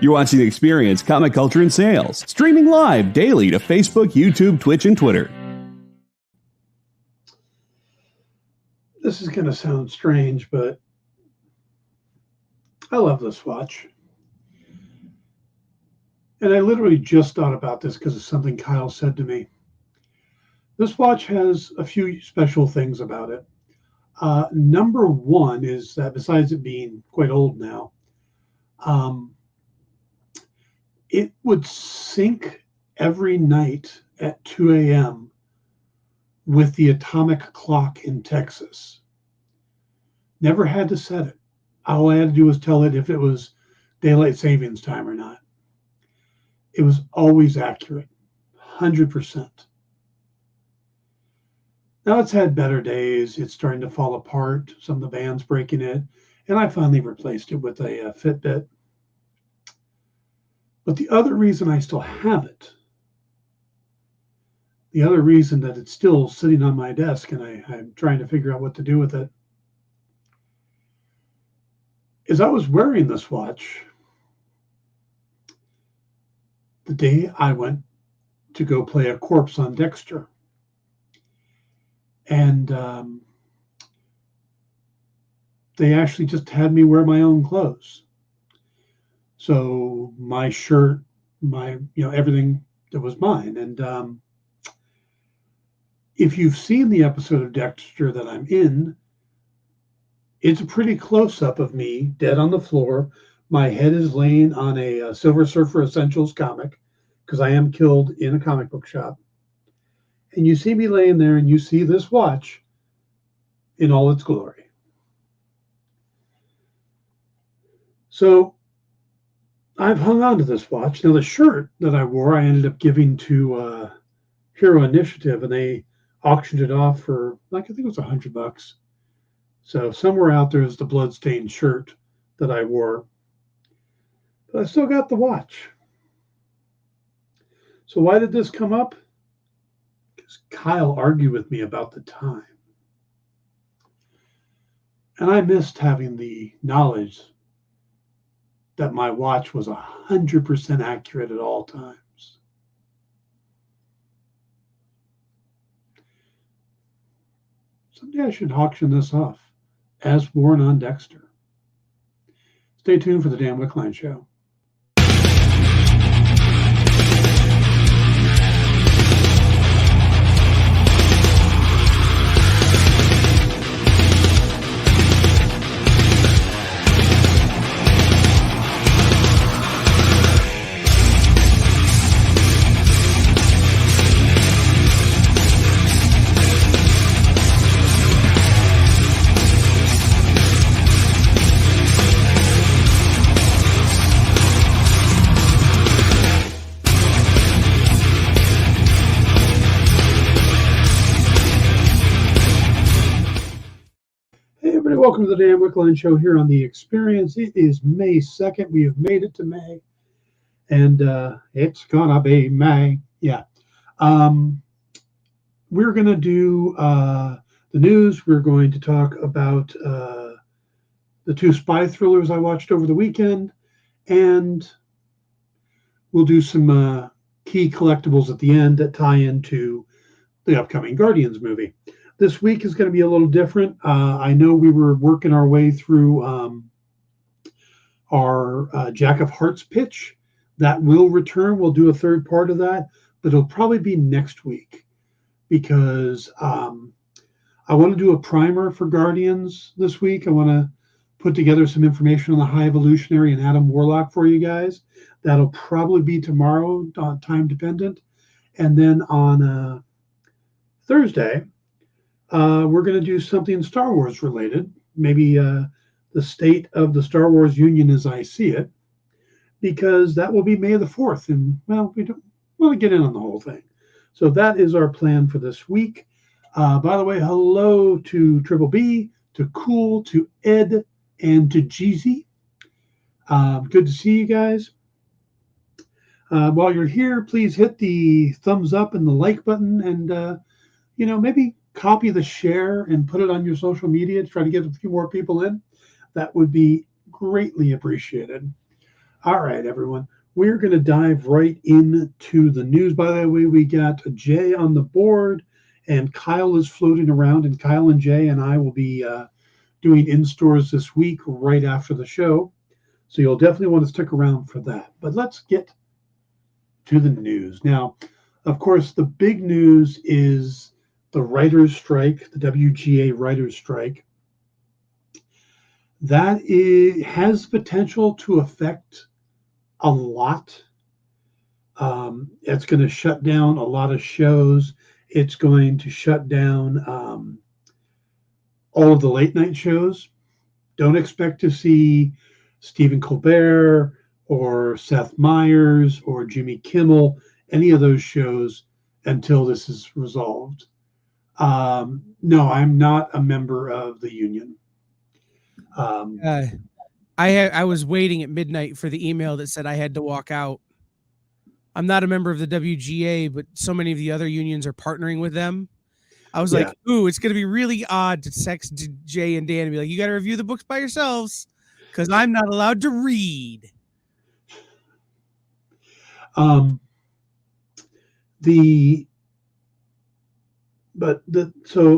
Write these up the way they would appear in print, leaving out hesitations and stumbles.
You're watching The Experience, Comic Culture and Sales, streaming live daily to Facebook, YouTube, Twitch, and Twitter. This is going to sound strange, but I love this watch. And I literally just thought about this because of something Kyle said to me. This watch has a few special things about it. Number one is that besides it being quite old now, it would sync every night at 2 a.m. with the atomic clock in Texas. Never had to set it. All I had to do was tell it if it was daylight savings time or not. It was always accurate, 100%. Now it's had better days. It's starting to fall apart. Some of the band's breaking it. And I finally replaced it with a Fitbit. But the other reason I still have it, the other reason that it's still sitting on my desk and I'm trying to figure out what to do with it, is I was wearing this watch the day I went to go play a corpse on Dexter. And they actually just had me wear my own clothes. So my shirt, everything that was mine. And if you've seen the episode of Dexter that I'm in, it's a pretty close-up of me dead on the floor. My head is laying on a Silver Surfer Essentials comic because I am killed in a comic book shop. And you see me laying there and you see this watch in all its glory. So I've hung on to this watch. Now, the shirt that I wore, I ended up giving to Hero Initiative, and they auctioned it off for, I think it was $100. So somewhere out there is the bloodstained shirt that I wore. But I still got the watch. So why did this come up? Because Kyle argued with me about the time. And I missed having the knowledge that my watch was 100% accurate at all times. Someday I should auction this off as worn on Dexter. Stay tuned for the Dan Wickline Show. Welcome to the Dan Wickline Show here on The Experience. It is May 2nd. We have made it to May. And it's gonna be May. Yeah. We're going to do the news. We're going to talk about the two spy thrillers I watched over the weekend. And we'll do some key collectibles at the end that tie into the upcoming Guardians movie. This week is going to be a little different. I know we were working our way through our Jack of Hearts pitch. That will return. We'll do a third part of that, but it'll probably be next week because I want to do a primer for Guardians this week. I want to put together some information on the High Evolutionary and Adam Warlock for you guys. That'll probably be tomorrow, time dependent. And then on Thursday, we're going to do something Star Wars related, maybe the state of the Star Wars Union as I see it, because that will be May the 4th. And, well, we don't want to get in on the whole thing. So that is our plan for this week. By the way, hello to Triple B, to Cool, to Ed, and to Jeezy. Good to see you guys. While you're here, please hit the thumbs up and the like button and, maybe copy the share and put it on your social media to try to get a few more people in. That would be greatly appreciated. All right, everyone. We're going to dive right into the news. By the way, we got Jay on the board, and Kyle is floating around. And Kyle and Jay and I will be doing in stores this week right after the show. So you'll definitely want to stick around for that. But let's get to the news. Now, of course, the big news is the writers' strike, the WGA writers' strike. Has potential to affect a lot. It's going to shut down a lot of shows. It's going to shut down all of the late night shows. Don't expect to see Stephen Colbert or Seth Meyers or Jimmy Kimmel, any of those shows until this is resolved. No, I'm not a member of the union. I was waiting at midnight for the email that said I had to walk out. I'm not a member of the WGA, but so many of the other unions are partnering with them. I was like, ooh, it's going to be really odd to text Jay and Dan and be like, you got to review the books by yourselves because I'm not allowed to read. So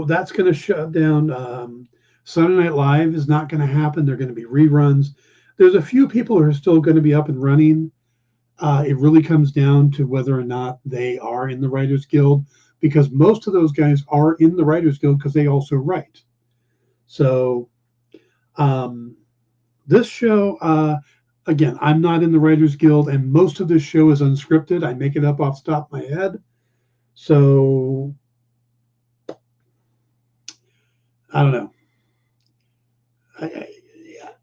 that's going to shut down. Sunday Night Live is not going to happen. They're going to be reruns. There's a few people who are still going to be up and running. It really comes down to whether or not they are in the Writers Guild, because most of those guys are in the Writers Guild because they also write. So this show, again, I'm not in the Writers Guild, and most of this show is unscripted. I make it up off the top of my head. So I don't know.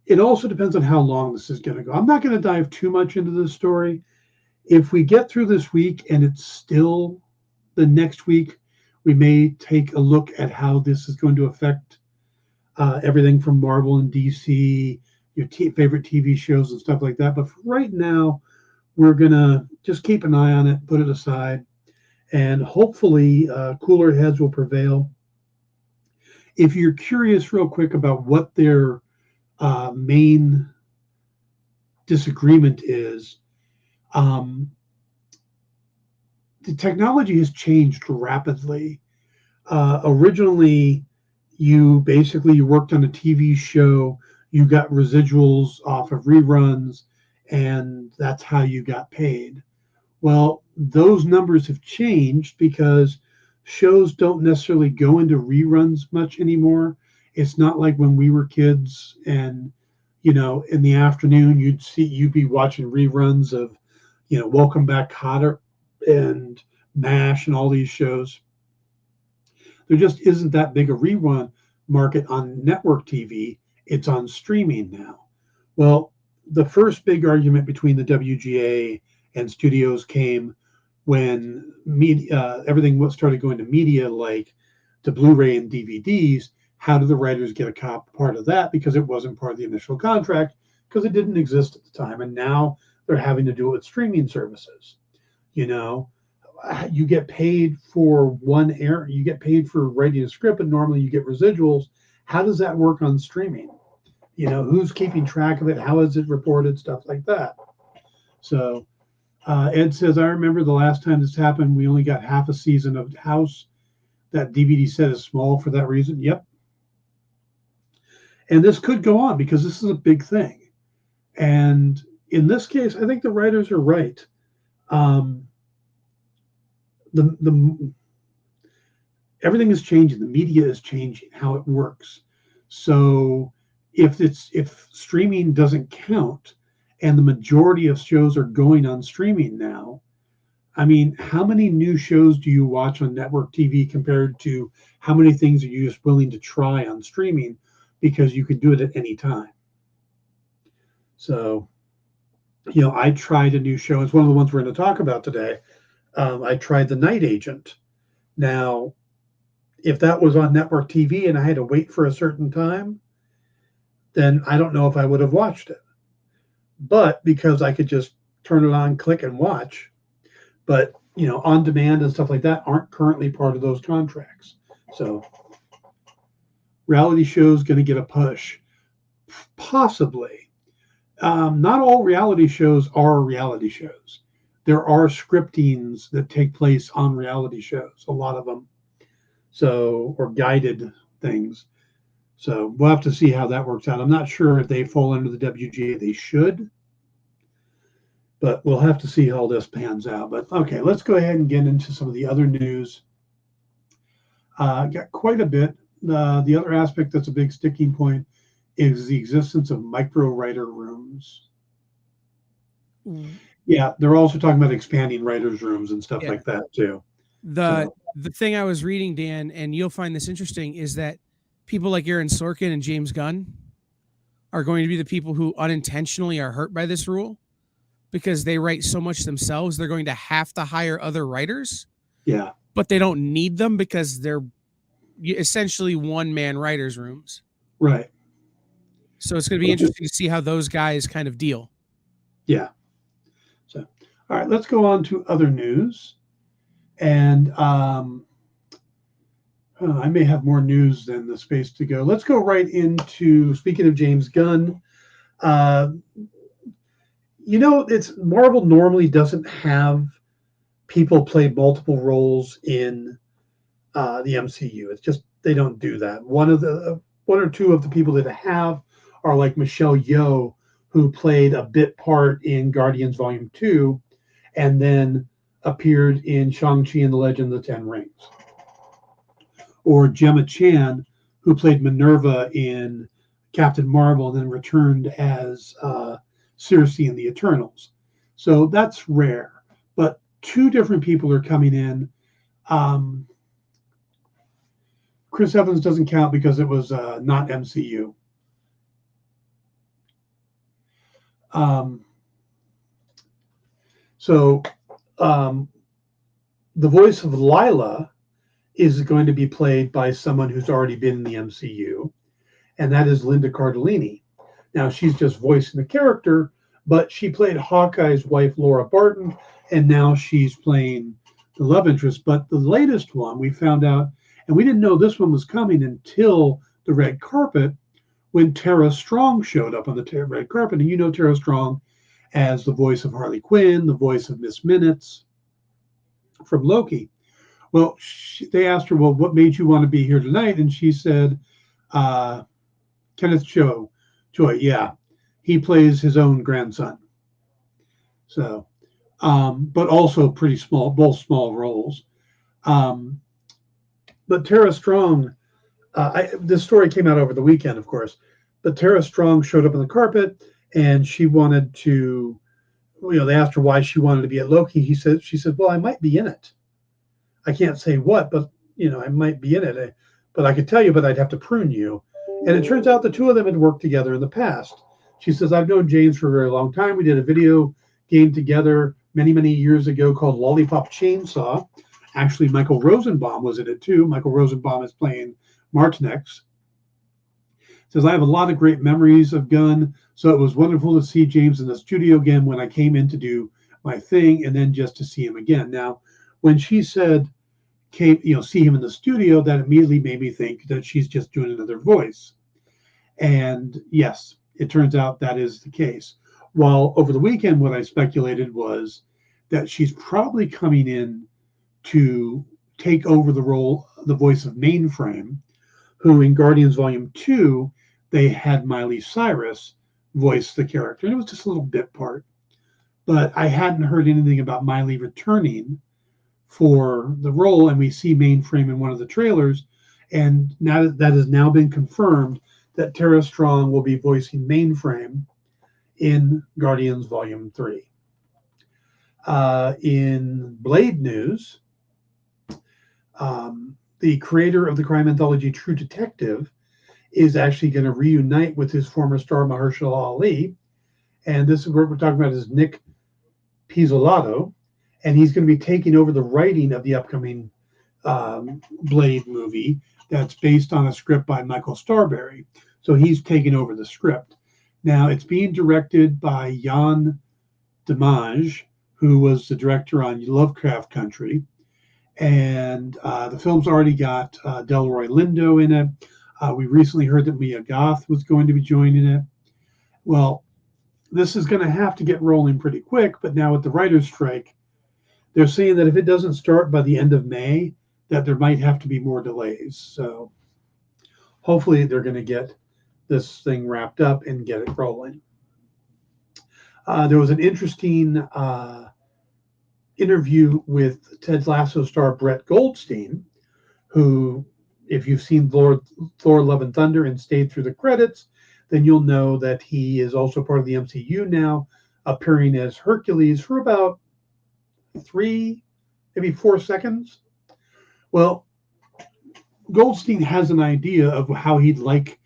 It also depends on how long this is going to go. I'm not going to dive too much into this story. If we get through this week and it's still the next week, we may take a look at how this is going to affect everything from Marvel and DC, your favorite TV shows and stuff like that. But for right now, we're going to just keep an eye on it, put it aside, and hopefully cooler heads will prevail. If you're curious real quick about what their main disagreement is, the technology has changed rapidly. Originally, you worked on a TV show, you got residuals off of reruns, and that's how you got paid. Well, those numbers have changed because shows don't necessarily go into reruns much anymore. It's not like when we were kids and, in the afternoon you'd be watching reruns of, Welcome Back Kotter and MASH and all these shows. There just isn't that big a rerun market on network TV. It's on streaming now. Well, the first big argument between the WGA and studios came when everything started going to media, like to Blu-ray and DVDs. How do the writers get a part of that? Because it wasn't part of the initial contract, because it didn't exist at the time. And now they're having to do it with streaming services. You get paid for you get paid for writing a script, but normally you get residuals. How does that work on streaming? Who's keeping track of it? How is it reported? Stuff like that. So Ed says, I remember the last time this happened, we only got half a season of House. That DVD set is small for that reason. Yep. And this could go on because this is a big thing. And in this case, I think the writers are right. Everything is changing. The media is changing how it works. So if streaming doesn't count, and the majority of shows are going on streaming now, I mean, how many new shows do you watch on network TV compared to how many things are you just willing to try on streaming because you can do it at any time? So, I tried a new show. It's one of the ones we're going to talk about today. I tried The Night Agent. Now, if that was on network TV and I had to wait for a certain time, then I don't know if I would have watched it. But because I could just turn it on, click, and watch, but on demand and stuff like that aren't currently part of those contracts. So reality shows going to get a push, possibly. Not all reality shows are reality shows. There are scriptings that take place on reality shows, a lot of them. So, or guided things. So we'll have to see how that works out. I'm not sure if they fall under the WGA. They should, but we'll have to see how this pans out. But okay, let's go ahead and get into some of the other news. Got quite a bit. The other aspect that's a big sticking point is the existence of micro writer rooms. Yeah, they're also talking about expanding writers' rooms and stuff like that too. The thing I was reading, Dan, and you'll find this interesting, is that people like Aaron Sorkin and James Gunn are going to be the people who unintentionally are hurt by this rule because they write so much themselves. They're going to have to hire other writers. Yeah. But they don't need them because they're essentially one-man writers' rooms. Right. So it's going to be interesting to see how those guys kind of deal. Yeah. So, all right, let's go on to other news. And I may have more news than the space to go. Let's go right into, speaking of James Gunn, it's Marvel normally doesn't have people play multiple roles in the MCU. It's just, they don't do that. One or two of the people that have are like Michelle Yeoh, who played a bit part in Guardians Volume 2 and then appeared in Shang-Chi and the Legend of the Ten Rings. Or Gemma Chan, who played Minerva in Captain Marvel and then returned as Circe in the Eternals. So that's rare. But two different people are coming in. Chris Evans doesn't count because it was not MCU. The voice of Lila is going to be played by someone who's already been in the MCU, and that is Linda Cardellini. Now, she's just voicing the character, but she played Hawkeye's wife, Laura Barton, and now she's playing the love interest. But the latest one, we found out, and we didn't know this one was coming until the red carpet, when Tara Strong showed up on the red carpet. And you know Tara Strong as the voice of Harley Quinn, the voice of Miss Minutes from Loki. Well, they asked her, well, what made you want to be here tonight? And she said, Kenneth Joy, yeah, he plays his own grandson. So, but also pretty small, both small roles. But Tara Strong, this story came out over the weekend, of course, but Tara Strong showed up on the carpet and she wanted to, they asked her why she wanted to be at Loki. She said, well, I might be in it. I can't say what, but I might be in it. But I could tell you, but I'd have to prune you. And it turns out the two of them had worked together in the past. She says, I've known James for a very long time. We did a video game together many, many years ago called Lollipop Chainsaw. Actually, Michael Rosenbaum was in it too. Michael Rosenbaum is playing Martinex. Says, I have a lot of great memories of Gunn. So it was wonderful to see James in the studio again when I came in to do my thing, and then just to see him again. Now, when she said, see him in the studio, that immediately made me think that she's just doing another voice. And yes, it turns out that is the case. While over the weekend, what I speculated was that she's probably coming in to take over the voice of Mainframe, who in Guardians Volume 2, they had Miley Cyrus voice the character. And it was just a little bit part. But I hadn't heard anything about Miley returning for the role, and we see Mainframe in one of the trailers, and now that has now been confirmed that Tara Strong will be voicing Mainframe in Guardians Volume 3. In Blade news, the creator of the crime anthology True Detective is actually going to reunite with his former star Mahershala Ali, and this is what we're talking about is Nick Pizzolatto. And he's going to be taking over the writing of the upcoming Blade movie that's based on a script by Michael Starberry. So he's taking over the script. Now, it's being directed by Jan Dimage, who was the director on Lovecraft Country. And the film's already got Delroy Lindo in it. We recently heard that Mia Goth was going to be joining it. Well, this is going to have to get rolling pretty quick. But now with the writer's strike, they're saying that if it doesn't start by the end of May, that there might have to be more delays. So hopefully they're going to get this thing wrapped up and get it rolling. There was an interesting interview with Ted Lasso star Brett Goldstein, who, if you've seen Thor: Love and Thunder and stayed through the credits, then you'll know that he is also part of the MCU now, appearing as Hercules for about 3, maybe 4 seconds. Well, Goldstein has an idea of how he'd like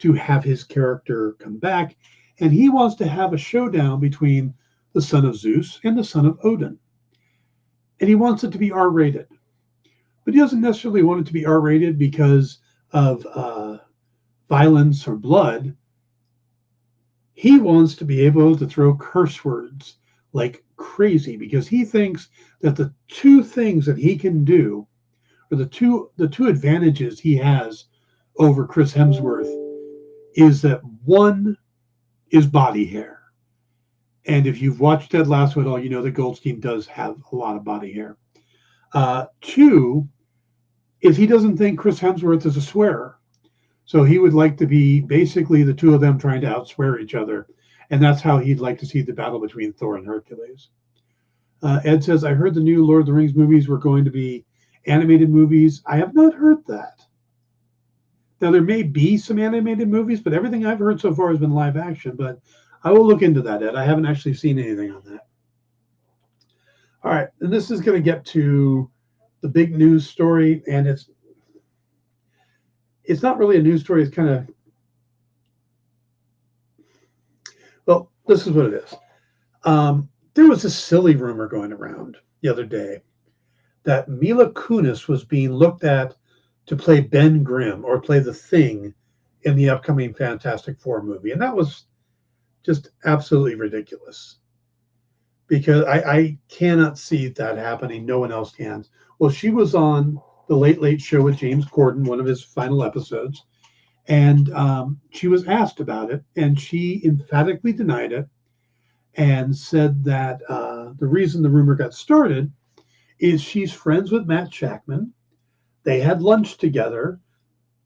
to have his character come back, and he wants to have a showdown between the son of Zeus and the son of Odin. And he wants it to be R-rated. But he doesn't necessarily want it to be R-rated because of violence or blood. He wants to be able to throw curse words like crazy, because he thinks that the two things that he can do, or the two advantages he has over Chris Hemsworth, is that one is body hair. And if you've watched Ted Lasso at all, you know that Goldstein does have a lot of body hair. 2 is he doesn't think Chris Hemsworth is a swearer. So he would like to be basically the two of them trying to outswear each other. And that's how he'd like to see the battle between Thor and Hercules. Ed says, I heard the new Lord of the Rings movies were going to be animated movies. I have not heard that. Now, there may be some animated movies, but everything I've heard so far has been live action. But I will look into that, Ed. I haven't actually seen anything on that. All right, and this is going to get to the big news story, and it's not really a news story. It's kind of, well, this is what it is. There was a silly rumor going around the other day that Mila Kunis was being looked at to play Ben Grimm or play the Thing in the upcoming Fantastic Four movie. And that was just absolutely ridiculous, because I cannot see that happening. No one else can. Well, she was on the Late Late Show with James Corden, one of his final episodes, and she was asked about it, and she emphatically denied it and said that the reason the rumor got started is she's friends with Matt Shackman. They had lunch together.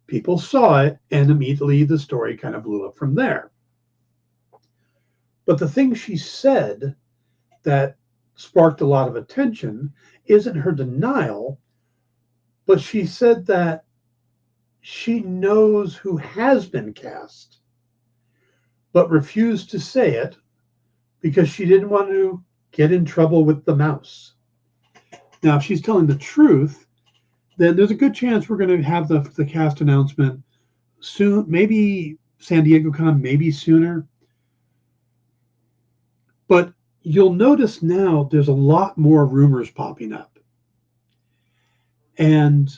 People saw it, and immediately the story kind of blew up from there. But the thing she said that sparked a lot of attention isn't her denial, but she said that she knows who has been cast, but refused to say it because she didn't want to get in trouble with the mouse. Now, if she's telling the truth, then there's a good chance we're going to have the cast announcement soon, maybe San Diego Con, maybe sooner. But you'll notice now there's a lot more rumors popping up. And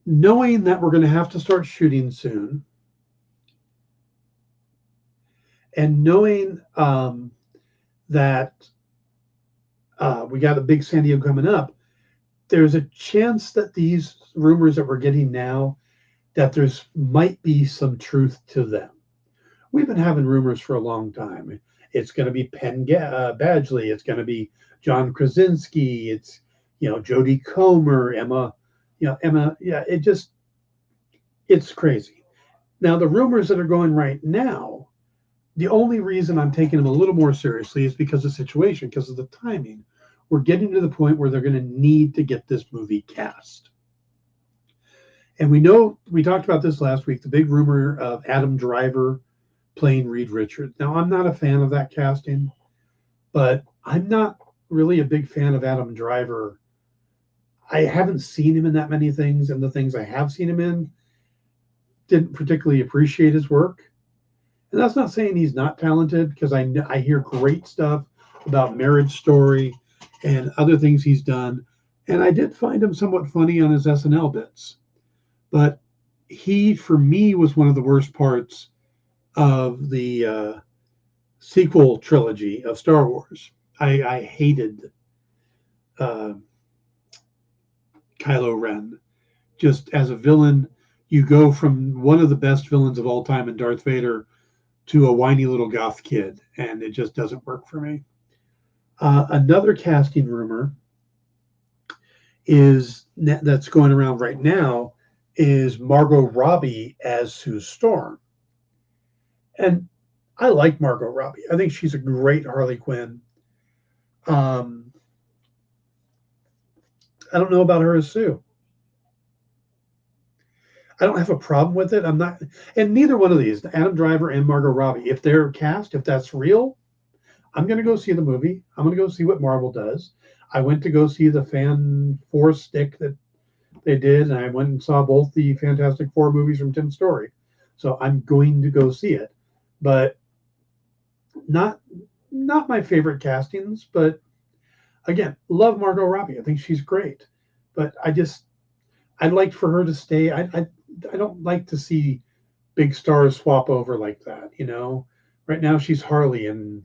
knowing that we're going to have to start shooting soon, and knowing that we got a big San Diego coming up, there's a chance that these rumors that we're getting now, that there's might be some truth to them. We've been having rumors for a long time. It's going to be Penn Badgley. It's going to be John Krasinski. It's, Jodie Comer, Emma. Yeah, it's crazy. Now, the rumors that are going right now, the only reason I'm taking them a little more seriously is because of the situation, because of the timing. We're getting to the point where they're going to need to get this movie cast. And we know, we talked about this last week, the big rumor of Adam Driver playing Reed Richards. Now, I'm not a fan of that casting, but I'm not really a big fan of Adam Driver. I haven't seen him in that many things, and the things I have seen him in, didn't particularly appreciate his work. And that's not saying he's not talented, because I hear great stuff about Marriage Story and other things he's done. And I did find him somewhat funny on his SNL bits. But he, for me, was one of the worst parts of the sequel trilogy of Star Wars. I hated Kylo Ren. Just as a villain, you go from one of the best villains of all time in Darth Vader to a whiny little goth kid, and it just doesn't work for me. Another casting rumor that's going around right now is Margot Robbie as Sue Storm. And I like Margot Robbie. I think she's a great Harley Quinn. I don't know about her as Sue. I don't have a problem with it. I'm not, and neither one of these, Adam Driver and Margot Robbie, if they're cast, if that's real, I'm going to go see the movie. I'm going to go see what Marvel does. I went to go see the Fan Four stick that they did, and I went and saw both the Fantastic Four movies from Tim Story. So I'm going to go see it, but not my favorite castings. But again, love Margot Robbie. I think she's great, but I'd like for her to stay. I don't like to see big stars swap over like that. Right now she's Harley, and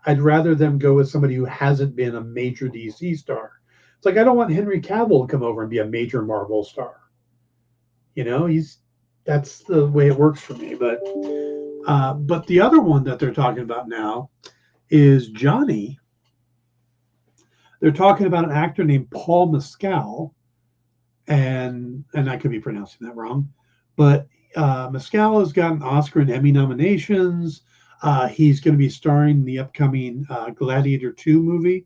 I'd rather them go with somebody who hasn't been a major DC star. It's like I don't want Henry Cavill to come over and be a major Marvel star. That's the way it works for me. But the other one that they're talking about now is Johnny. They're talking about an actor named Paul Mescal, and I could be pronouncing that wrong, but Mescal has gotten Oscar and Emmy nominations. He's going to be starring in the upcoming Gladiator 2 movie.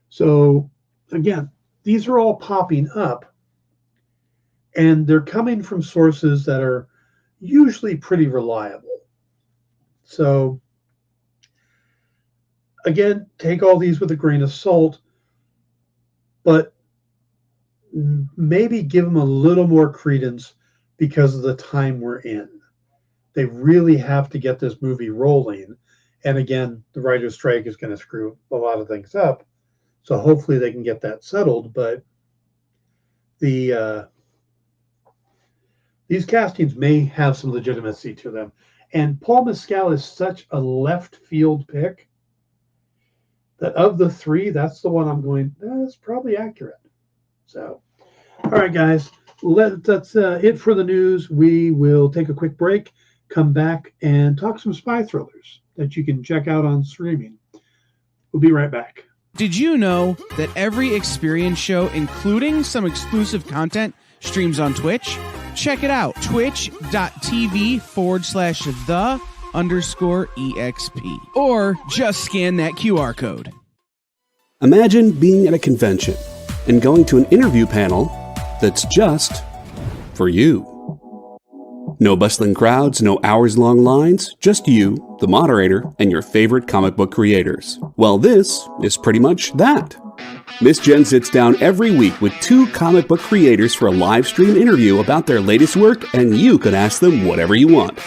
So again, these are all popping up, and they're coming from sources that are usually pretty reliable. So again, take all these with a grain of salt, but maybe give them a little more credence because of the time we're in. They really have to get this movie rolling. And again, the writer's strike is going to screw a lot of things up. So hopefully they can get that settled. But these castings may have some legitimacy to them. And Paul Mescal is such a left field pick that of the three, that's the one I'm going, that's probably accurate. So, all right, guys, that's it for the news. We will take a quick break, come back, and talk some spy thrillers that you can check out on streaming. We'll be right back. Did you know that every Experience show, including some exclusive content, streams on Twitch? Check it out, twitch.tv/the_EXP. Or just scan that QR code. Imagine being at a convention and going to an interview panel that's just for you. No bustling crowds, no hours-long lines, just you, the moderator, and your favorite comic book creators. Well, this is pretty much that. Miss Jen sits down every week with 2 comic book creators for a live stream interview about their latest work, and you can ask them whatever you want.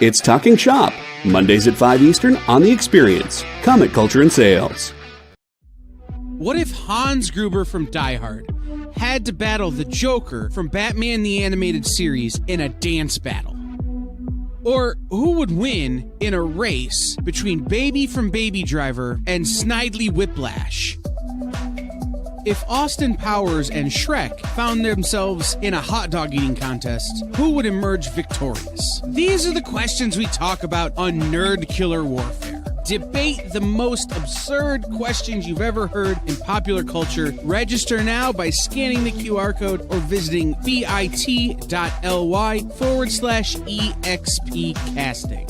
It's Talking Shop, Mondays at 5 Eastern on The Experience, Comic Culture and Sales. What if Hans Gruber from Die Hard had to battle the Joker from Batman the Animated Series in a dance battle? Or who would win in a race between Baby from Baby Driver and Snidely Whiplash? If Austin Powers and Shrek found themselves in a hot dog eating contest, who would emerge victorious? These are the questions we talk about on Nerd Killer Warfare. Debate the most absurd questions you've ever heard in popular culture. Register now by scanning the QR code or visiting bit.ly/EXP casting.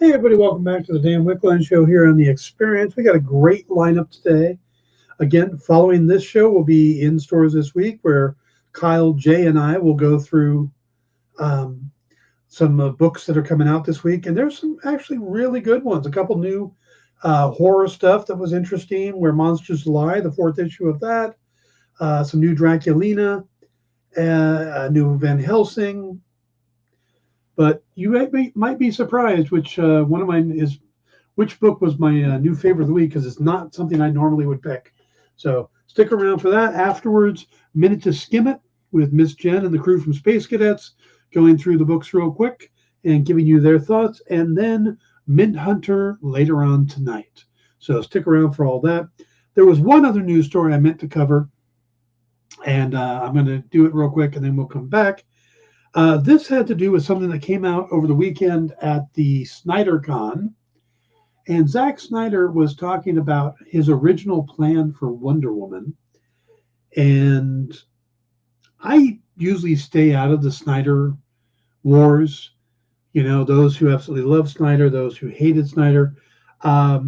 Hey everybody, welcome back to the Dan Wickline Show here on The Experience. We got a great lineup today. Again, following this show, we'll be in stores this week where Kyle, Jay, and I will go through some books that are coming out this week. And there's some actually really good ones. A couple new horror stuff that was interesting, Where Monsters Lie, the 4th issue of that. Some new Draculina, a new Van Helsing. But you might be surprised which one of mine is, which book was my new favorite of the week, because it's not something I normally would pick. So stick around for that. Afterwards, Minute to Skim It with Miss Jen and the crew from Space Cadets, going through the books real quick and giving you their thoughts. And then Mint Hunter later on tonight. So stick around for all that. There was one other news story I meant to cover, and I'm going to do it real quick, and then we'll come back. This had to do with something that came out over the weekend at the SnyderCon. And Zack Snyder was talking about his original plan for Wonder Woman. And I usually stay out of the Snyder wars. You know, those who absolutely love Snyder, those who hated Snyder. I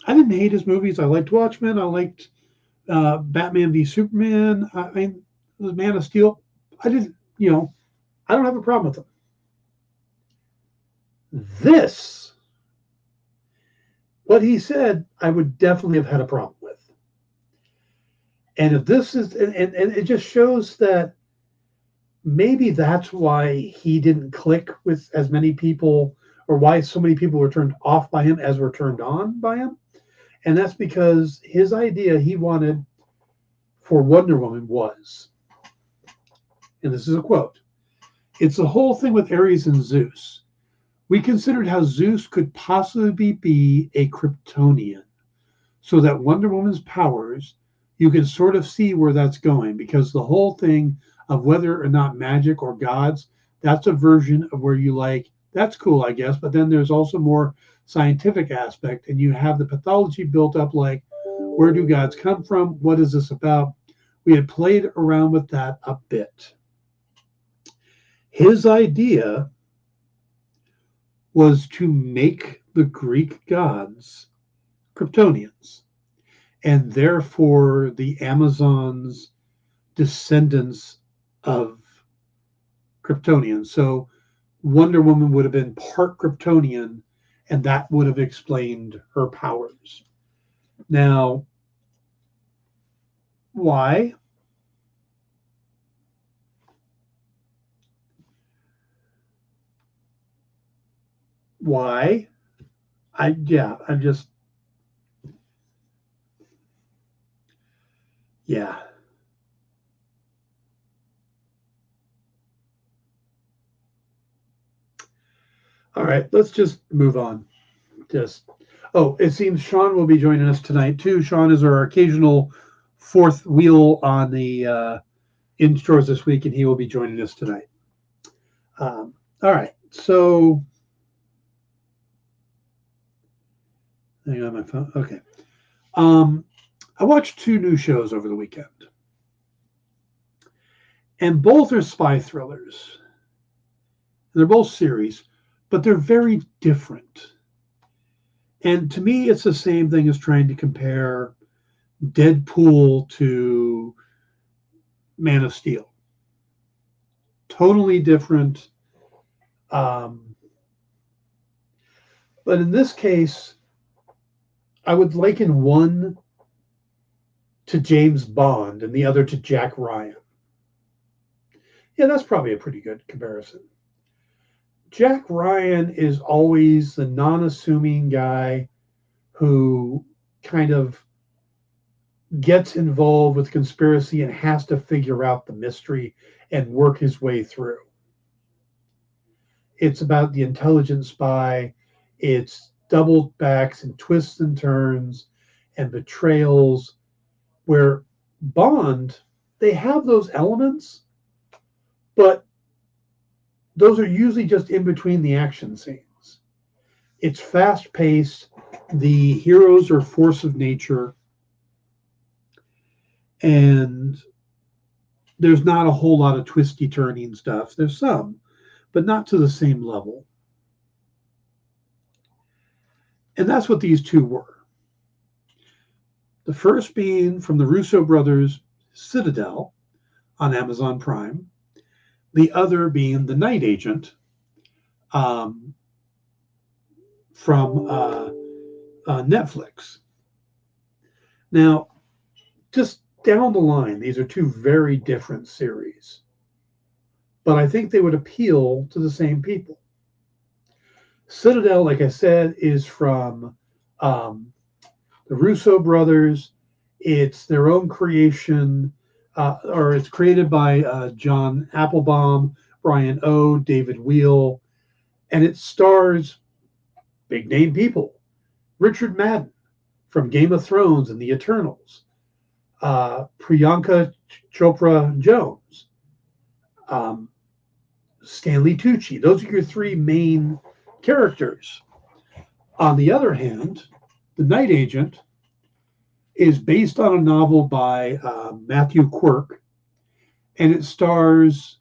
didn't hate his movies. I liked Watchmen. I liked Batman v Superman. I mean, the Man of Steel. I didn't. You know, I don't have a problem with them. This, what he said, I would definitely have had a problem with. And if this is, and it just shows that maybe that's why he didn't click with as many people, or why so many people were turned off by him as were turned on by him. And that's because his idea he wanted for Wonder Woman was, and this is a quote, "It's the whole thing with Ares and Zeus. We considered how Zeus could possibly be a Kryptonian, so that Wonder Woman's powers, you can sort of see where that's going, because the whole thing of whether or not magic or gods, that's a version of where you like, that's cool, I guess, but then there's also more scientific aspect, and you have the pathology built up, like, where do gods come from? What is this about?" We had played around with that a bit. His idea was to make the Greek gods Kryptonians, and therefore the Amazons descendants of Kryptonians. So Wonder Woman would have been part Kryptonian, and that would have explained her powers. Now, why? Why? I'm just, yeah. All right, let's just move on. It seems Sean will be joining us tonight too. Sean is our occasional fourth wheel on the in stores this week, and he will be joining us tonight. All right, so hang on my phone. Okay. I watched 2 new shows over the weekend, and both are spy thrillers. They're both series, but they're very different. And to me, it's the same thing as trying to compare Deadpool to Man of Steel. Totally different. But in this case, I would liken one to James Bond and the other to Jack Ryan. Yeah, that's probably a pretty good comparison. Jack Ryan is always the non-assuming guy who kind of gets involved with conspiracy and has to figure out the mystery and work his way through. It's about the intelligent spy. It's double backs and twists and turns and betrayals, where Bond, they have those elements, but those are usually just in between the action scenes. It's fast paced. The heroes are force of nature. And there's not a whole lot of twisty turning stuff. There's some, but not to the same level. And that's what these two were. The first being from the Russo brothers, Citadel, on Amazon Prime. The other being The Night Agent, um, from Netflix. Now, just down the line, these are two very different series, but I think they would appeal to the same people. Citadel, like I said, is from the Russo brothers. It's their own creation, or it's created by John Applebaum, Brian O, David Wheel, and it stars big name people. Richard Madden from Game of Thrones and The Eternals, Priyanka Chopra Jones, um, Stanley Tucci. Those are your three main characters. On the other hand, The Night Agent is based on a novel by Matthew Quirk, and it stars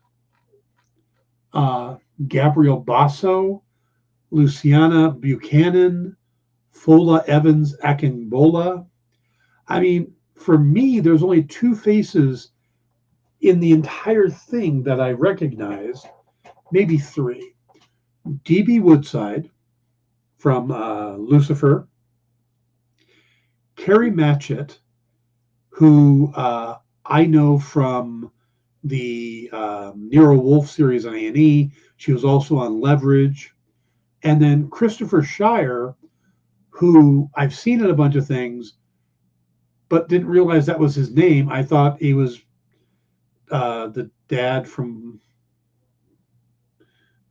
Gabriel Basso, Luciana Buchanan, Fola Evans Akingbola. I mean, for me, there's only two faces in the entire thing that I recognize, maybe three. D.B. Woodside from Lucifer, Carrie Matchett, who I know from the Nero Wolfe series on A&E. She was also on Leverage. And then Christopher Shire, who I've seen in a bunch of things, but didn't realize that was his name. I thought he was the dad from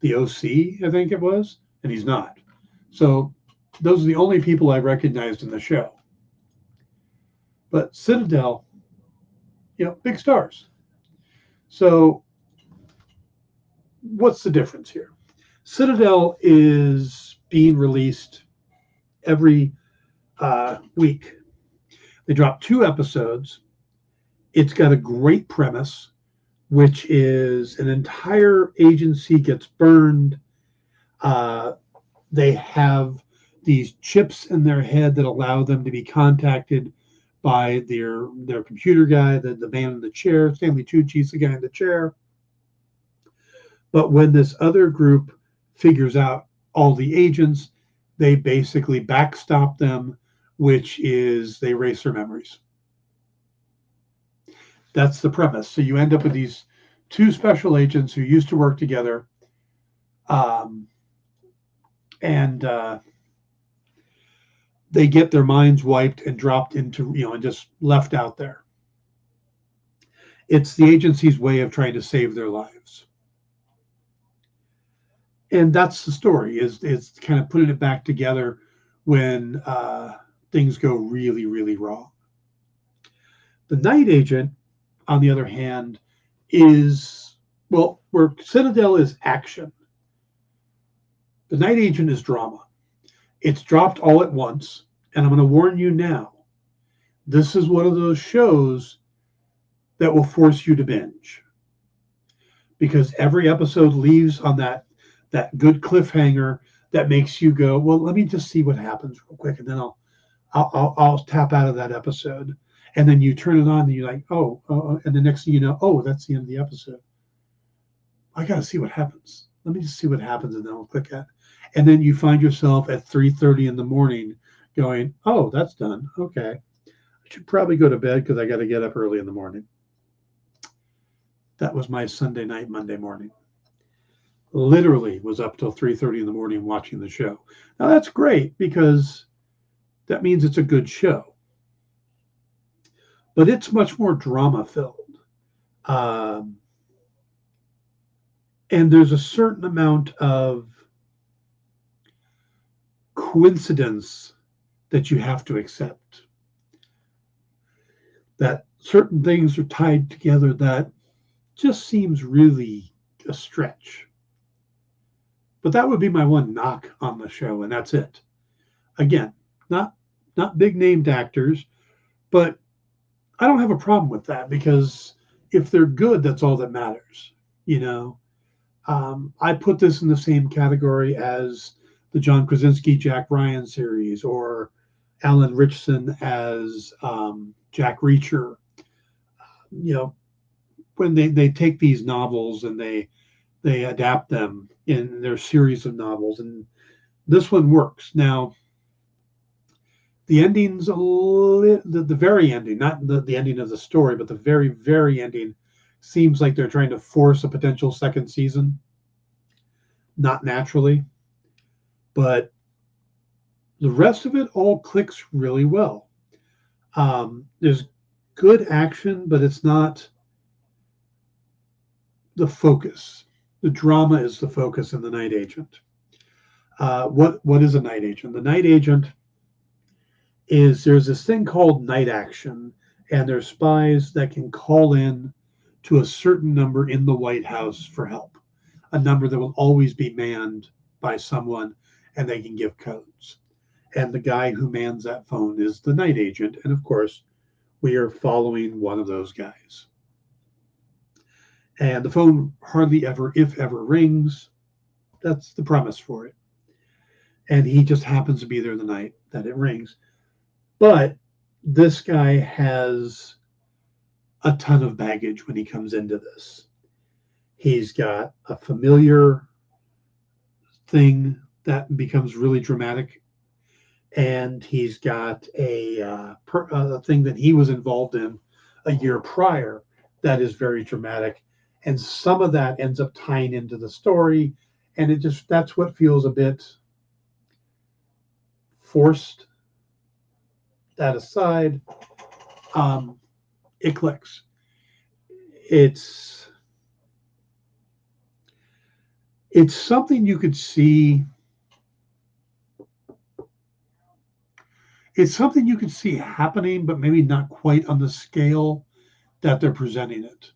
the OC, I think it was, and he's not. So those are the only people I recognized in the show. But Citadel, big stars. So what's the difference here? Citadel is being released every week. They drop 2 episodes. It's got a great premise, which is an entire agency gets burned. They have these chips in their head that allow them to be contacted by their computer guy, the man in the chair. Stanley Tucci's the guy in the chair. But when this other group figures out all the agents, they basically backstop them, which is they erase their memories. That's the premise. So you end up with these 2 special agents who used to work together, and they get their minds wiped and dropped into, and just left out there. It's the agency's way of trying to save their lives. And that's the story, is kind of putting it back together when things go really, really wrong. The Night Agent, on the other hand, is, where Citadel is action. The Night Agent is drama. It's dropped all at once, and I'm going to warn you now. This is one of those shows that will force you to binge, because every episode leaves on that good cliffhanger that makes you go, well, let me just see what happens real quick, and then I'll tap out of that episode. And then you turn it on, and you're like, and the next thing you know, that's the end of the episode. I got to see what happens. Let me just see what happens, and then I'll click that. And then you find yourself at 3:30 in the morning going, that's done. Okay. I should probably go to bed because I got to get up early in the morning. That was my Sunday night, Monday morning. Literally was up till 3:30 in the morning watching the show. Now that's great, because that means it's a good show. But it's much more drama filled. And there's a certain amount of coincidence that you have to accept. That certain things are tied together that just seems really a stretch. But that would be my one knock on the show, and that's it. Again, not big named actors, but I don't have a problem with that, because if they're good, that's all that matters. I put this in the same category as the John Krasinski Jack Ryan series, or Alan Ritchson as Jack Reacher. You know, when they take these novels and they adapt them in their series of novels, and this one works. Now, the ending's the very ending, not the ending of the story, but the very, very ending seems like they're trying to force a potential second season. Not naturally, but the rest of it all clicks really well. There's good action, but it's not the focus. The drama is the focus in The Night Agent. What is a night agent? The night agent is, there's this thing called night action, and there's spies that can call in to a certain number in the White House for help, a number that will always be manned by someone, and they can give codes. And the guy who mans that phone is the night agent, and of course, we are following one of those guys. And the phone hardly ever, if ever, rings. That's the premise for it. And he just happens to be there the night that it rings. But this guy has a ton of baggage when he comes into this. He's got a familiar thing that becomes really dramatic, and he's got a thing that he was involved in a year prior that is very dramatic, and some of that ends up tying into the story, and that's what feels a bit forced. That aside, it clicks. It's something you could see. It's something you could see happening, but maybe not quite on the scale that they're presenting it.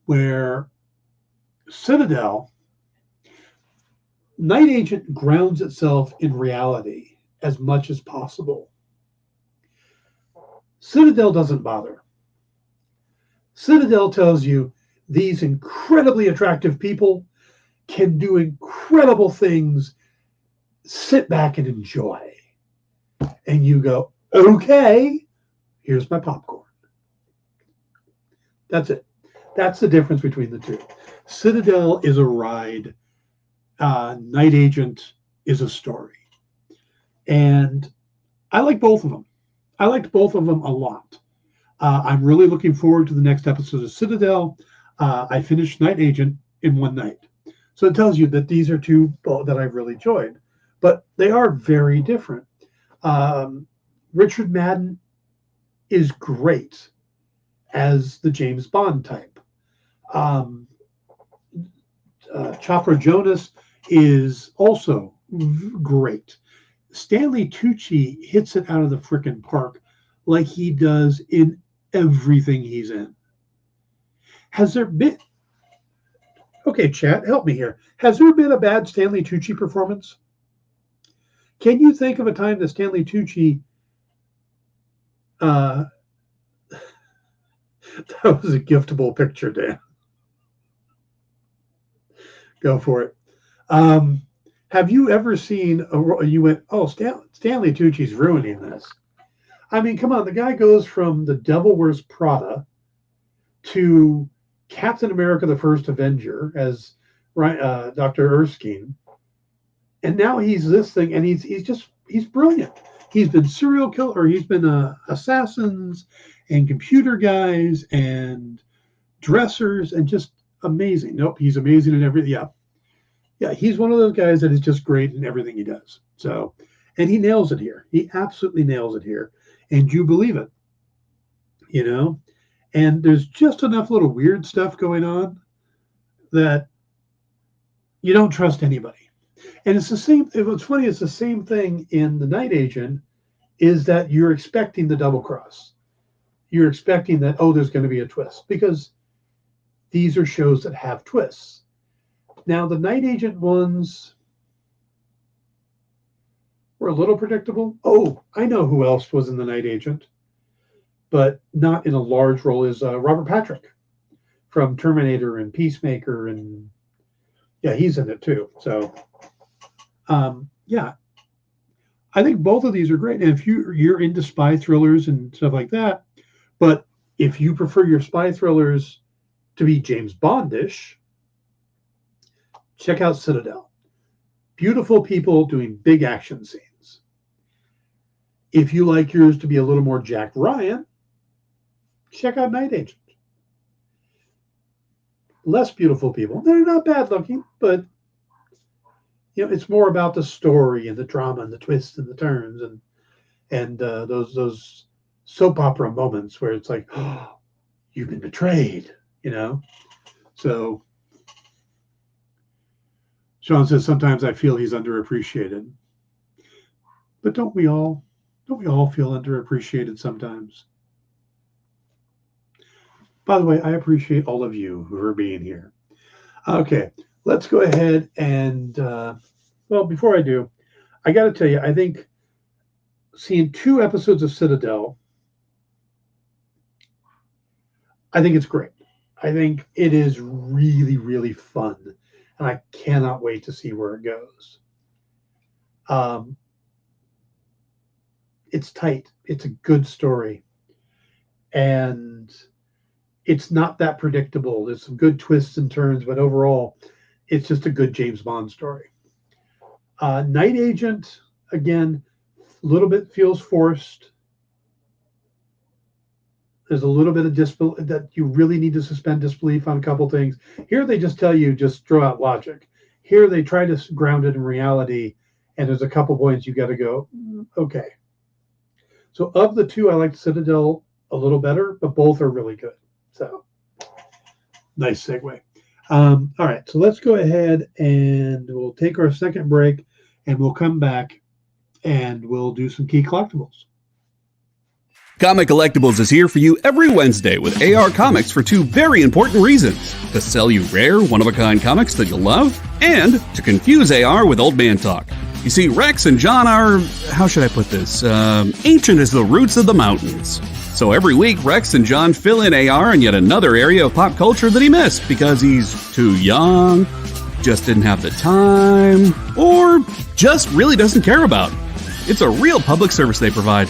Where Citadel, Night Agent grounds itself in reality as much as possible. Citadel doesn't bother. Citadel tells you these incredibly attractive people can do incredible things. Sit back and enjoy. And you go, okay, here's my popcorn. That's it. That's the difference between the two. Citadel is a ride. Night Agent is a story. And I like both of them. I liked both of them a lot. I'm really looking forward to the next episode of Citadel. I finished Night Agent in one night. So it tells you that these are two that I've really enjoyed. But they are very different. Richard Madden is great as the James Bond type. Chopra Jonas is also great. Stanley Tucci hits it out of the frickin' park like he does in everything he's in. Has there been... Okay, chat, help me here. Has there been a bad Stanley Tucci performance? Can you think of a time that Stanley Tucci... that was a giftable picture, Dan. Go for it. Have you ever seen you went, oh, Stanley Tucci's ruining this? I mean, come on, the guy goes from The Devil Wears Prada to Captain America: The First Avenger as Dr. Erskine, and now he's this thing, and he's brilliant. He's been serial killer, or he's been assassins and computer guys and dressers, and just amazing. Nope, he's amazing in everything. Yeah, he's one of those guys that is just great in everything he does. So, and he nails it here. He absolutely nails it here, and you believe it. You know, and there's just enough little weird stuff going on that you don't trust anybody. And it's the same. What's funny is the same thing in The Night Agent, is that you're expecting the double cross. You're expecting that, oh, there's going to be a twist, because these are shows that have twists. Now, the Night Agent ones were a little predictable. Oh, I know who else was in The Night Agent, but not in a large role, is Robert Patrick from Terminator and Peacemaker, and yeah, he's in it too. So Yeah, I think both of these are great. And if you're into spy thrillers and stuff like that, but if you prefer your spy thrillers to be James Bondish, check out Citadel. Beautiful people doing big action scenes. If you like yours to be a little more Jack Ryan, check out Night Agent. Less beautiful people. They're not bad looking, but it's more about the story and the drama and the twists and the turns and those soap opera moments where it's like, oh, you've been betrayed, So Sean says sometimes I feel he's underappreciated, but don't we all feel underappreciated sometimes? By the way, I appreciate all of you who are being here. Okay, let's go ahead and, before I do, I got to tell you, I think seeing 2 episodes of Citadel, I think it's great. I think it is really, really fun, and I cannot wait to see where it goes. It's tight. It's a good story, and it's not that predictable. There's some good twists and turns, but overall, it's just a good James Bond story. Night Agent, again, a little bit feels forced. There's a little bit of disbelief that you really need to suspend disbelief on a couple things. Here they just tell you, just throw out logic. Here they try to ground it in reality, and there's a couple points you got to go, okay. So of the 2, I like Citadel a little better, but both are really good. So nice segue. All right, so let's go ahead and we'll take our second break, and we'll come back and we'll do some key collectibles. Comic Collectibles is here for you every Wednesday with AR Comics for 2 very important reasons: to sell you rare, one-of-a-kind comics that you'll love, and to confuse AR with old man talk. You see, Rex and John are, how should I put this, ancient as the roots of the mountains. So every week, Rex and John fill in AR in yet another area of pop culture that he missed because he's too young, just didn't have the time, or just really doesn't care about. It's a real public service they provide.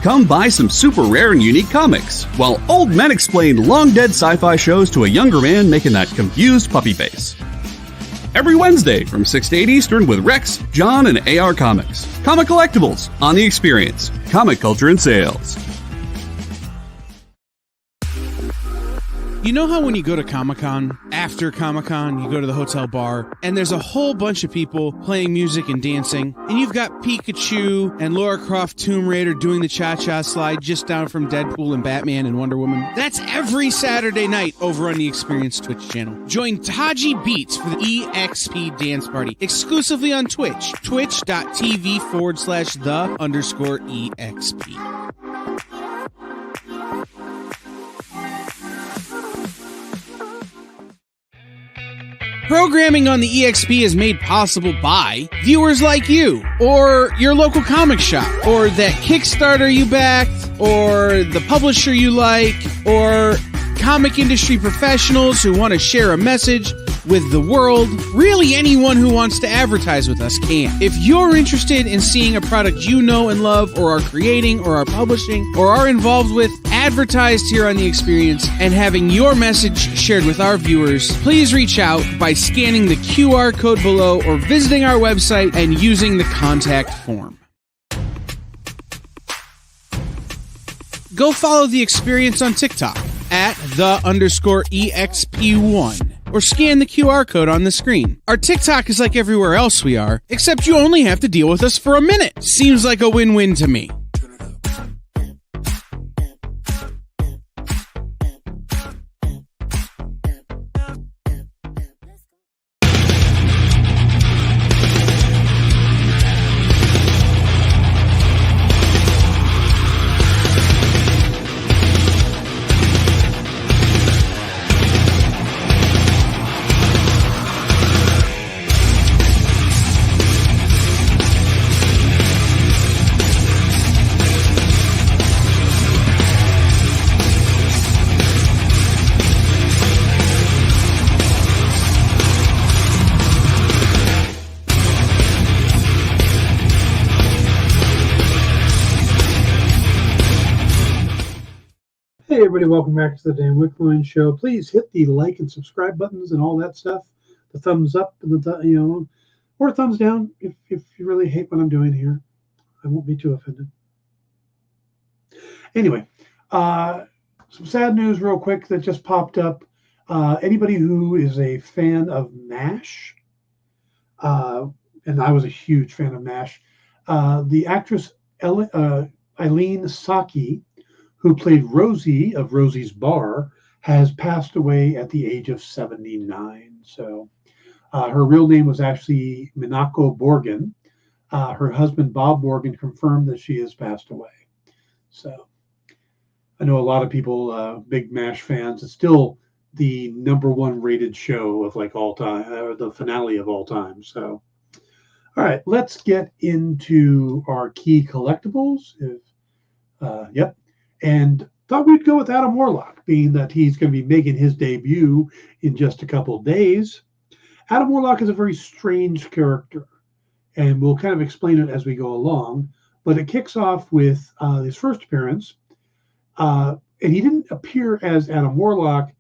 Come buy some super rare and unique comics, while old men explain long-dead sci-fi shows to a younger man making that confused puppy face. Every Wednesday from 6 to 8 Eastern with Rex, John, and AR Comics. Comic Collectibles on The Experience. Comic culture and sales. You know how when you go to Comic-Con, after Comic-Con, you go to the hotel bar, and there's a whole bunch of people playing music and dancing, and you've got Pikachu and Lara Croft Tomb Raider doing the cha-cha slide just down from Deadpool and Batman and Wonder Woman? That's every Saturday night over on the Experience Twitch channel. Join Taji Beats for the EXP Dance Party, exclusively on Twitch, twitch.tv/the_EXP. Programming on the EXP is made possible by viewers like you, or your local comic shop, or that Kickstarter you backed, or the publisher you like, or comic industry professionals who want to share a message with the world. Really, anyone who wants to advertise with us can. If you're interested in seeing a product you know and love, or are creating, or are publishing, or are involved with, advertised here on The Experience, and having your message shared with our viewers, please reach out by scanning the QR code below or visiting our website and using the contact form. Go follow The Experience on TikTok at @the_EXP1. Or scan the QR code on the screen. Our TikTok is like everywhere else we are, except you only have to deal with us for a minute. Seems like a win-win to me. everybody, welcome back to the Dan Wickline Show. Please hit the like and subscribe buttons and all that stuff. The thumbs up and the or thumbs down if you really hate what I'm doing here. I won't be too offended. Anyway, some sad news real quick that just popped up. Anybody who is a fan of MASH, and I was a huge fan of MASH, the actress Eileen Saki, who played Rosie of Rosie's Bar, has passed away at the age of 79. So her real name was actually Minako Borgen. Her husband, Bob Borgen, confirmed that she has passed away. So I know a lot of people, big MASH fans. It's still the #1 rated show of like all time, or the finale of all time. So, all right, let's get into our key collectibles. Yep. And thought we'd go with Adam Warlock, being that he's going to be making his debut in just a couple of days. Adam Warlock is a very strange character, and we'll kind of explain it as we go along. But it kicks off with his first appearance, and he didn't appear as Adam Warlock.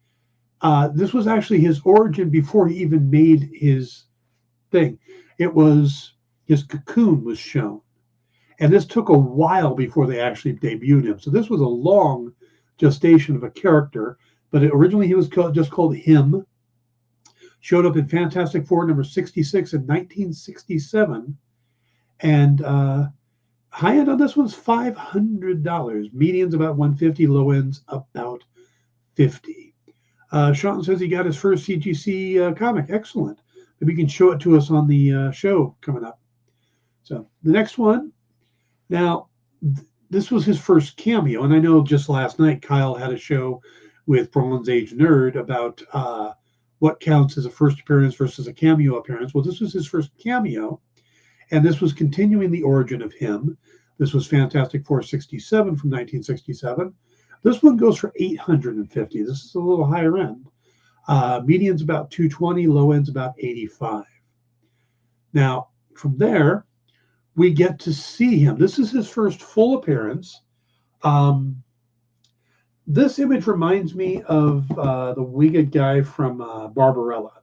This was actually his origin before he even made his thing. It was his cocoon was shown. And this took a while before they actually debuted him. So this was a long gestation of a character. But originally he was just called Him. Showed up in Fantastic Four number 66 in 1967. And high end on this one's $500. Median's about $150. Low end's about $50. Sean says he got his first CGC comic. Excellent. Maybe you can show it to us on the show coming up. So the next one. Now, this was his first cameo, and I know just last night Kyle had a show with Bronze Age Nerd about what counts as a first appearance versus a cameo appearance. Well, this was his first cameo, and this was continuing the origin of Him. This was Fantastic Four 67 from 1967. This one goes for $850. This is a little higher end. Median's about $220, low end's about $85. Now, from there, we get to see him. This is his first full appearance. This image reminds me of the winged guy from Barbarella,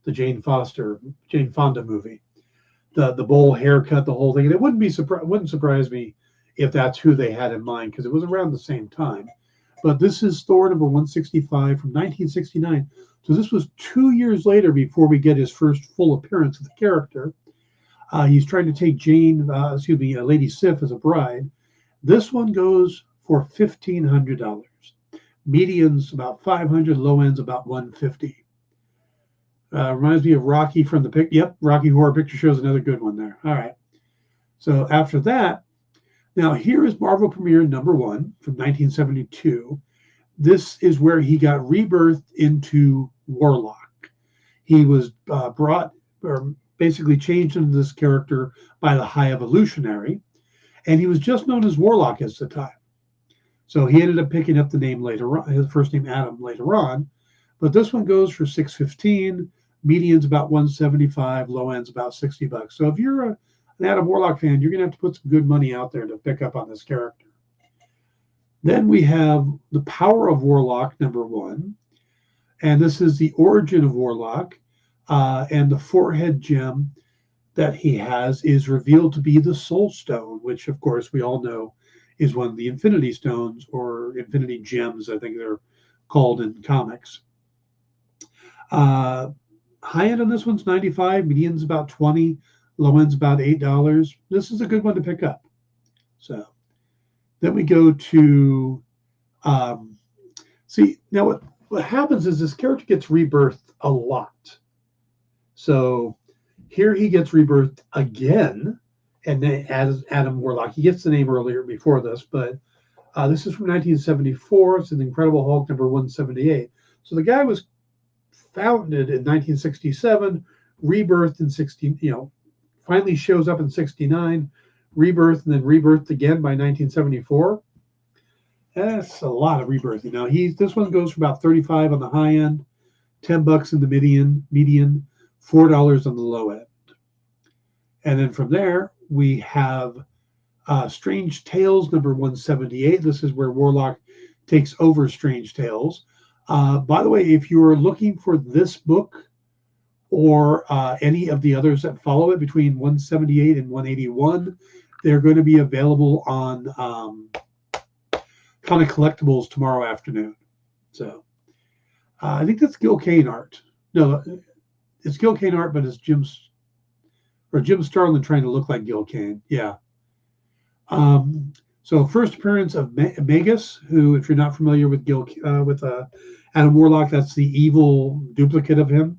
the Jane Fonda movie. The bowl haircut, the whole thing. And it wouldn't surprise me if that's who they had in mind, because it was around the same time. But this is Thor number 165 from 1969. So this was 2 years later before we get his first full appearance of the character. He's trying to take Lady Sif as a bride. This one goes for $1,500. Median's about $500, low end's about $150. Reminds me of Rocky from the pic. Yep, Rocky Horror Picture Show is another good one there. All right. So after that, now here is Marvel Premiere #1 from 1972. This is where he got rebirthed into Warlock. He was basically changed into this character by the High Evolutionary, and he was just known as Warlock at the time. So he ended up picking up the name later on, his first name Adam later on. But this one goes for $615. Median's about $175. Low end's about $60. So if you're an Adam Warlock fan, you're gonna have to put some good money out there to pick up on this character. Then we have the Power of Warlock #1, and this is the origin of Warlock. And the forehead gem that he has is revealed to be the Soul Stone, which, of course, we all know is one of the Infinity Stones, or Infinity Gems, I think they're called in comics. High end on this one's $95, median's about $20, low end's about $8. This is a good one to pick up. So then we go to see now what happens is this character gets rebirthed a lot. So here he gets rebirthed again, and then as Adam Warlock. He gets the name earlier before this, but this is from 1974. It's an Incredible Hulk number 178. So the guy was founded in 1967, rebirthed in finally shows up in 69, rebirthed, and then rebirthed again by 1974. That's a lot of rebirthing. Now this one goes for about $35 on the high end, $10 in the median, $4 on the low end. And then from there, we have Strange Tales number 178. This is where Warlock takes over Strange Tales. By the way, if you're looking for this book or any of the others that follow it between 178 and 181, they're going to be available on Comic Collectibles tomorrow afternoon. So I think that's Gil Kane art. No, it's Gil Kane art, but it's Jim Starlin trying to look like Gil Kane. Yeah. So first appearance of Magus, who, if you're not familiar with Adam Warlock, that's the evil duplicate of him,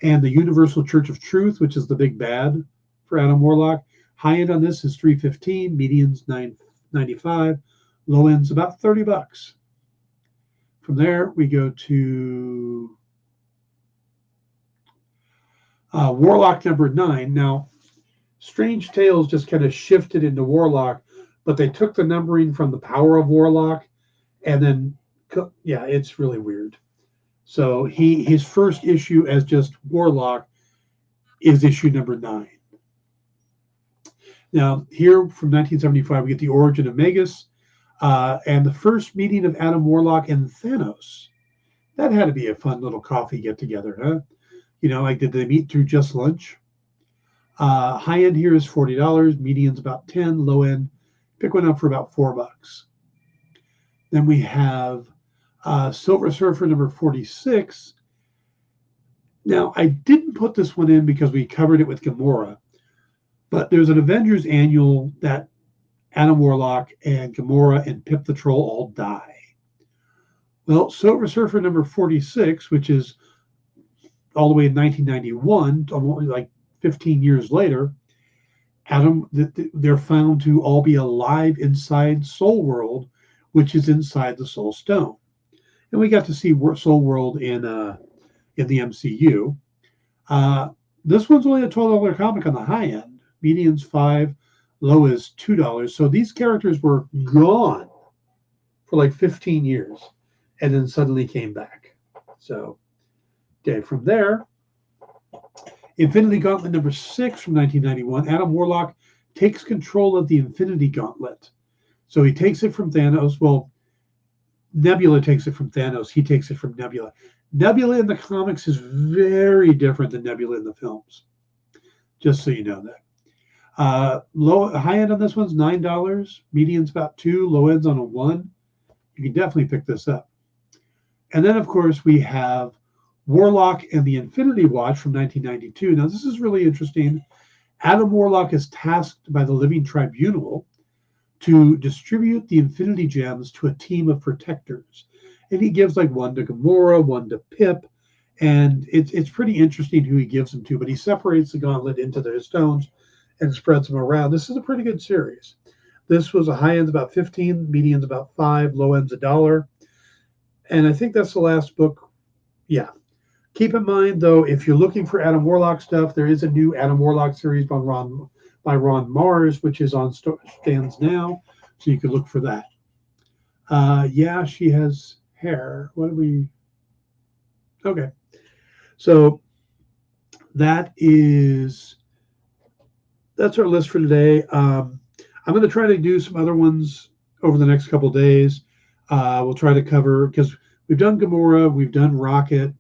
and the Universal Church of Truth, which is the big bad for Adam Warlock. High end on this is $315, median's $9.95, low end's about $30. From there, we go to Warlock number 9. Now, Strange Tales just kind of shifted into Warlock, but they took the numbering from the Power of Warlock, and then, yeah, it's really weird. So his first issue as just Warlock is issue number 9. Now, here from 1975, we get the origin of Magus, and the first meeting of Adam Warlock and Thanos. That had to be a fun little coffee get-together, huh? You know, like, did they meet through just lunch? High end here is $40, median's about $10, low end, pick one up for about $4. Then we have Silver Surfer number 46. Now, I didn't put this one in because we covered it with Gamora, but there's an Avengers annual that Adam Warlock and Gamora and Pip the Troll all die. Well, Silver Surfer number 46, which is all the way in 1991, almost like 15 years later, they're found to all be alive inside Soul World, which is inside the Soul Stone. And we got to see Soul World in the MCU. This one's only a $12 comic on the high end. Median's $5, low is $2. So these characters were gone for like 15 years and then suddenly came back. So, okay, from there, Infinity Gauntlet number 6 from 1991. Adam Warlock takes control of the Infinity Gauntlet. So he takes it from Thanos. Well, Nebula takes it from Thanos. He takes it from Nebula. Nebula in the comics is very different than Nebula in the films. Just so you know that. High end on this one's $9. Median's about $2. Low end's on a 1. You can definitely pick this up. And then, of course, we have Warlock and the Infinity Watch from 1992. Now, this is really interesting. Adam Warlock is tasked by the Living Tribunal to distribute the Infinity Gems to a team of protectors. And he gives like one to Gamora, one to Pip, and it's pretty interesting who he gives them to, but he separates the gauntlet into their stones and spreads them around. This is a pretty good series. This was a high end's about 15, median's about 5, low end's $1. And I think that's the last book. Yeah. Keep in mind, though, if you're looking for Adam Warlock stuff, there is a new Adam Warlock series by Ron Mars, which is on stands now, so you can look for that. Yeah, she has hair. What do we... Okay. So that's our list for today. I'm going to try to do some other ones over the next couple of days. We'll try to cover, because we've done Gamora, we've done Rocket,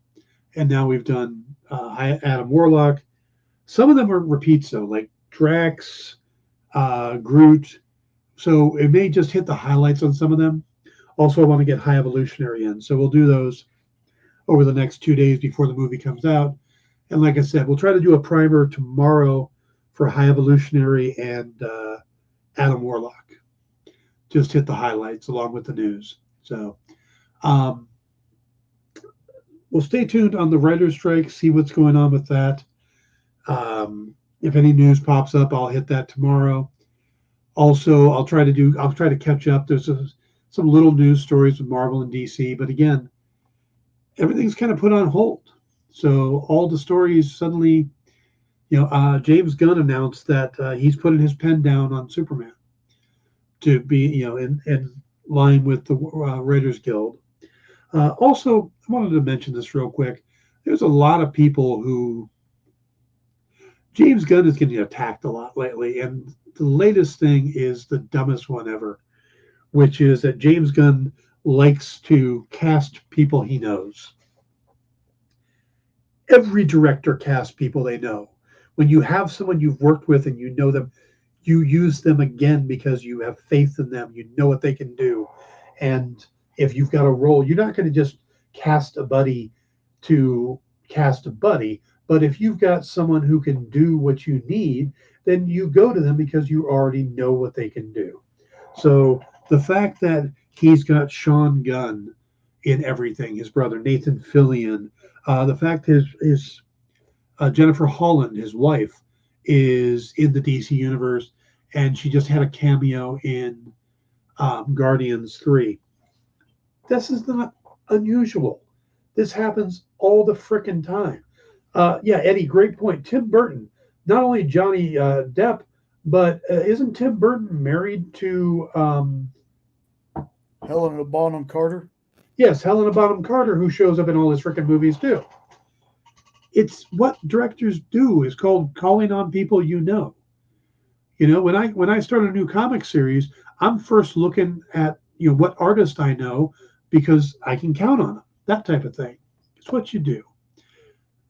and now we've done Adam Warlock. Some of them are repeats, though, like Drax, Groot. So it may just hit the highlights on some of them. Also, I want to get High Evolutionary in. So we'll do those over the next 2 days before the movie comes out. And like I said, we'll try to do a primer tomorrow for High Evolutionary and Adam Warlock. Just hit the highlights along with the news. So we'll stay tuned on the writer's strike, see what's going on with that. If any news pops up, I'll hit that tomorrow. Also, I'll try to catch up. There's some little news stories with Marvel and DC, but again, everything's kind of put on hold. So all the stories suddenly, James Gunn announced that he's putting his pen down on Superman to be, in line with the Writers Guild. Also, I wanted to mention this real quick. There's a lot of people who James Gunn is getting attacked a lot lately, and the latest thing is the dumbest one ever, which is that James Gunn likes to cast people he knows. Every director casts people they know. When you have someone you've worked with and you know them, you use them again because you have faith in them. You know what they can do. And if you've got a role, you're not going to just cast a buddy to cast a buddy. But if you've got someone who can do what you need, then you go to them because you already know what they can do. So the fact that he's got Sean Gunn in everything, his brother Nathan Fillion, the fact his Jennifer Holland, his wife, is in the DC universe, and she just had a cameo in Guardians 3. This is not unusual. This happens all the frickin' time. Yeah, Eddie, great point. Tim Burton, not only Johnny Depp, but isn't Tim Burton married to Helena Bonham Carter? Yes, Helena Bonham Carter, who shows up in all his frickin' movies too. It's what directors do, is called calling on people you know. You know, when I start a new comic series, I'm first looking at what artist I know because I can count on them. That type of thing. It's what you do.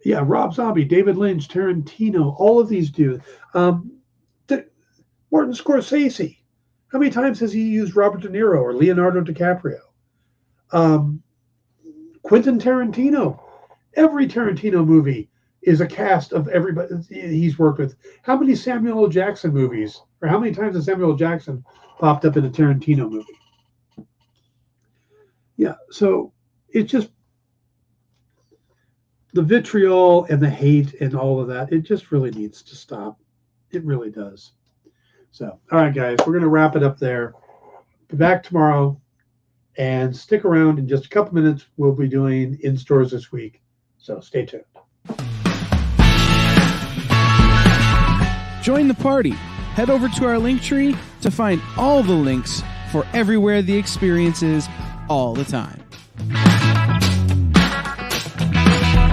Yeah, Rob Zombie, David Lynch, Tarantino, all of these do. Martin Scorsese. How many times has he used Robert De Niro or Leonardo DiCaprio? Quentin Tarantino. Every Tarantino movie is a cast of everybody he's worked with. How many Samuel L. Jackson movies, or how many times has Samuel L. Jackson popped up in a Tarantino movie? Yeah, so it's just the vitriol and the hate and all of that. It just really needs to stop. It really does. So, all right, guys, we're going to wrap it up there. Be back tomorrow, and stick around. In just a couple minutes, we'll be doing in stores this week. So stay tuned. Join the party. Head over to our link tree to find all the links for everywhere the experience is all the time.